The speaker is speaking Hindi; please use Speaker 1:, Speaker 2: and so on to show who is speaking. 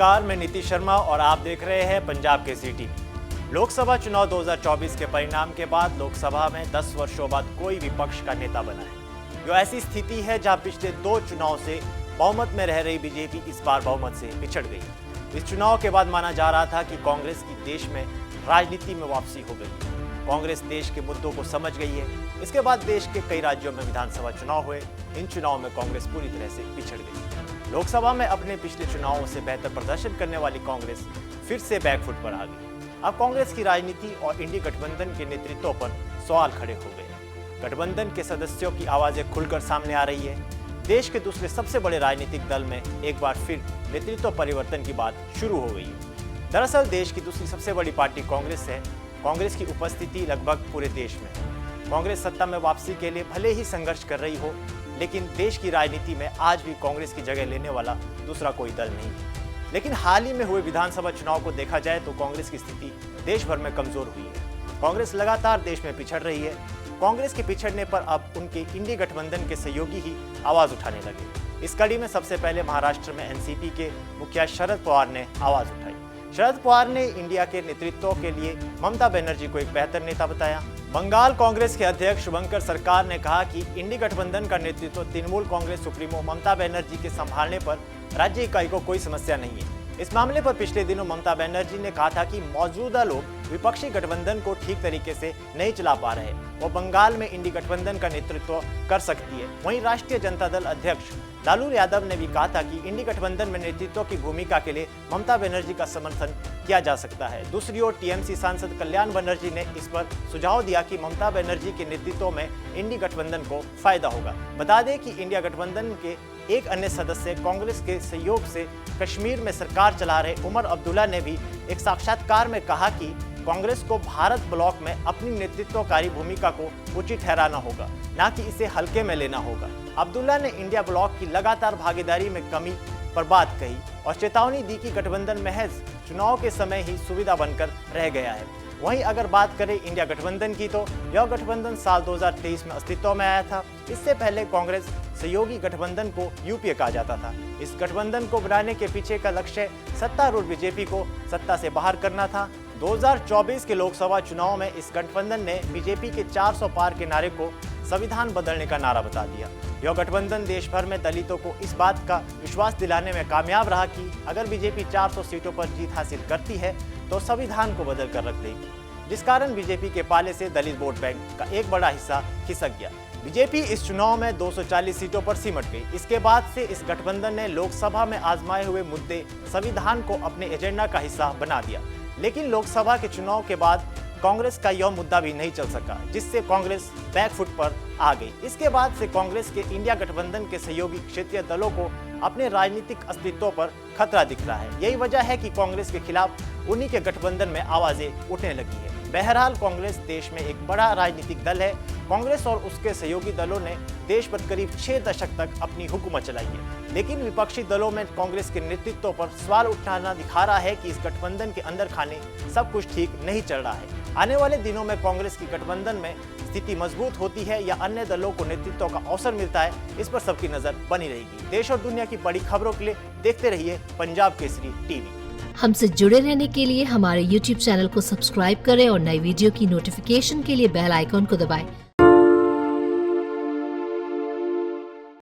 Speaker 1: नमस्कार, मैं नीतीश शर्मा और आप देख रहे हैं पंजाब केसरी टीवी। लोकसभा चुनाव 2024 के परिणाम के बाद लोकसभा में 10 वर्षों बाद कोई विपक्ष का नेता बना है। जो ऐसी स्थिति है जहां पिछले 2 चुनाव से बहुमत में रह रही बीजेपी इस बार बहुमत से पिछड़ गई। इस चुनाव के बाद माना जा रहा था कि कांग्रेस की देश में राजनीति में वापसी हो गई। कांग्रेस देश के मुद्दों को समझ गई है। इसके बाद देश के कई राज्यों में विधानसभा चुनाव हुए। इन चुनाव में कांग्रेस पूरी तरह से पिछड़ गई। लोकसभा में अपने पिछले चुनावों से बेहतर प्रदर्शन करने वाली कांग्रेस फिर से बैकफुट पर आ गई। अब कांग्रेस की राजनीति और इंडी गठबंधन के नेतृत्व पर सवाल खड़े हो गए। गठबंधन के सदस्यों की आवाजें खुलकर सामने आ रही है। देश के दूसरे सबसे बड़े राजनीतिक दल में एक बार फिर नेतृत्व परिवर्तन की बात शुरू हो गई है। दरअसल देश की दूसरी सबसे बड़ी पार्टी कांग्रेस है। कांग्रेस की उपस्थिति लगभग पूरे देश में है। कांग्रेस सत्ता में वापसी के लिए भले ही संघर्ष कर रही हो, लेकिन देश की राजनीति में आज भी कांग्रेस की जगह लेने वाला दूसरा कोई दल नहीं है। लेकिन हाल ही में हुए विधानसभा चुनाव को देखा जाए तो कांग्रेस की स्थिति देश भर में कमजोर हुई है। कांग्रेस लगातार देश में पिछड़ रही है। कांग्रेस के पिछड़ने पर अब उनके इंडी गठबंधन के सहयोगी ही आवाज उठाने लगे। इस कड़ी में सबसे पहले महाराष्ट्र में एनसीपी के मुखिया शरद पवार ने आवाज उठाई। शरद पवार ने इंडिया के नेतृत्व के लिए ममता बनर्जी को एक बेहतर नेता बताया। बंगाल कांग्रेस के अध्यक्ष शुभंकर सरकार ने कहा कि इंडी गठबंधन का नेतृत्व तृणमूल कांग्रेस सुप्रीमो ममता बनर्जी के संभालने पर राज्य इकाई को कोई समस्या नहीं है। इस मामले पर पिछले दिनों ममता बनर्जी ने कहा था कि मौजूदा लोग विपक्षी गठबंधन को ठीक तरीके से नहीं चला पा रहे। वो बंगाल में इंडी गठबंधन का नेतृत्व कर सकती है। वहीं राष्ट्रीय जनता दल अध्यक्ष लालू यादव ने भी कहा था कि इंडी गठबंधन में नेतृत्व की भूमिका के लिए ममता बनर्जी का समर्थन किया जा सकता है। दूसरी ओर टीएमसी सांसद कल्याण बनर्जी ने इस पर सुझाव दिया कि ममता बनर्जी के नेतृत्व में इंडी गठबंधन को फायदा होगा। बता दें कि इंडिया गठबंधन के एक अन्य सदस्य कांग्रेस के सहयोग से कश्मीर में सरकार चला रहे उमर अब्दुल्ला ने भी एक साक्षात्कार में कहा कि कांग्रेस को भारत ब्लॉक में अपनी नेतृत्वकारी भूमिका को उचित ठहराना होगा, न कि इसे हल्के में लेना होगा। अब्दुल्ला ने इंडिया ब्लॉक की लगातार भागीदारी में कमी पर बात कही और चेतावनी दी कि गठबंधन महज चुनाव के समय ही सुविधा बनकर रह गया है। वहीं अगर बात करें इंडिया गठबंधन की तो यह गठबंधन साल 2023 में अस्तित्व में आया था। इससे पहले कांग्रेस सहयोगी गठबंधन को यूपीए कहा जाता था। इस गठबंधन को बनाने के पीछे का लक्ष्य सत्तारूढ़ बीजेपी को सत्ता से बाहर करना था। 2024 के लोकसभा चुनाव में इस गठबंधन ने बीजेपी के 400 पार के नारे को संविधान बदलने का नारा बता दिया। यह गठबंधन देश भर में दलितों को इस बात का विश्वास दिलाने में कामयाब रहा कि अगर बीजेपी 400 सीटों पर जीत हासिल करती है तो संविधान को बदल कर रख देगी, जिस कारण बीजेपी के पाले से दलित वोट बैंक का एक बड़ा हिस्सा खिसक गया। बीजेपी इस चुनाव में 240 सीटों पर सिमट गई। इसके बाद से इस गठबंधन ने लोकसभा में आजमाए हुए मुद्दे संविधान को अपने एजेंडा का हिस्सा बना दिया। लेकिन लोकसभा के चुनाव के बाद कांग्रेस का यह मुद्दा भी नहीं चल सका, जिससे कांग्रेस बैकफुट पर आ गई। इसके बाद से कांग्रेस के इंडिया गठबंधन के सहयोगी क्षेत्रीय दलों को अपने राजनीतिक अस्तित्व पर खतरा दिख रहा है। यही वजह है कि कांग्रेस के खिलाफ उन्हीं के गठबंधन में आवाजें उठने लगी है। बहरहाल कांग्रेस देश में एक बड़ा राजनीतिक दल है। कांग्रेस और उसके सहयोगी दलों ने देश पर करीब 6 दशक तक अपनी हुकूमत चलाई है। लेकिन विपक्षी दलों में कांग्रेस के नेतृत्व पर सवाल उठाना दिखा रहा है कि इस गठबंधन के अंदर खाने सब कुछ ठीक नहीं चल रहा है। आने वाले दिनों में कांग्रेस की गठबंधन में स्थिति मजबूत होती है या अन्य दलों को नेतृत्व का अवसर मिलता है, इस पर सबकी नजर बनी रहेगी। देश और दुनिया की बड़ी खबरों के लिए देखते रहिए पंजाब केसरी टीवी।
Speaker 2: हमसे जुड़े रहने के लिए हमारे YouTube चैनल को सब्सक्राइब करें और नई वीडियो की नोटिफिकेशन के लिए बेल आइकॉन को दबाएं।